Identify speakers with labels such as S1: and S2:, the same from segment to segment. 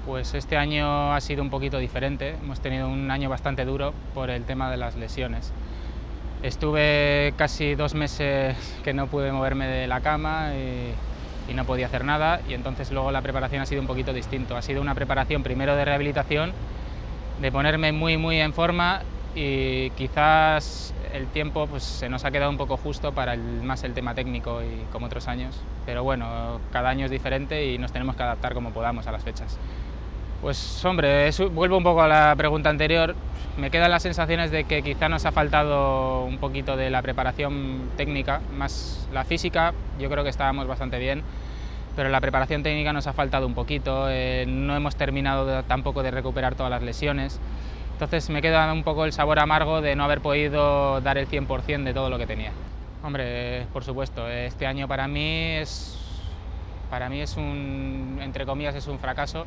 S1: Pues este año ha sido un poquito diferente, hemos tenido un año bastante duro por el tema de las lesiones. Estuve casi 2 meses que no pude moverme de la cama y no podía hacer nada, y entonces luego la preparación ha sido un poquito distinto. Ha sido una preparación primero de rehabilitación, de ponerme muy en forma, y quizás el tiempo pues, se nos ha quedado un poco justo para más el tema técnico y como otros años, pero bueno, cada año es diferente y nos tenemos que adaptar como podamos a las fechas. Pues hombre, vuelvo un poco a la pregunta anterior, me quedan las sensaciones de que quizá nos ha faltado un poquito de la preparación técnica, más la física, yo creo que estábamos bastante bien, pero la preparación técnica nos ha faltado un poquito, no hemos terminado tampoco de recuperar todas las lesiones, entonces me queda un poco el sabor amargo de no haber podido dar el 100% de todo lo que tenía. Hombre, por supuesto, este año para mí es entre comillas, es un fracaso.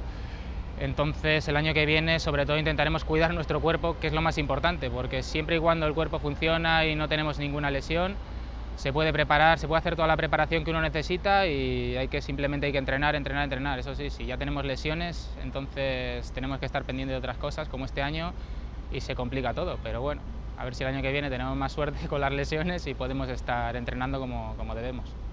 S1: Entonces el año que viene sobre todo intentaremos cuidar nuestro cuerpo, que es lo más importante, porque siempre y cuando el cuerpo funciona y no tenemos ninguna lesión, se puede preparar, se puede hacer toda la preparación que uno necesita y simplemente hay que entrenar. Eso sí, si ya tenemos lesiones, entonces tenemos que estar pendientes de otras cosas como este año y se complica todo, pero bueno, a ver si el año que viene tenemos más suerte con las lesiones y podemos estar entrenando como debemos.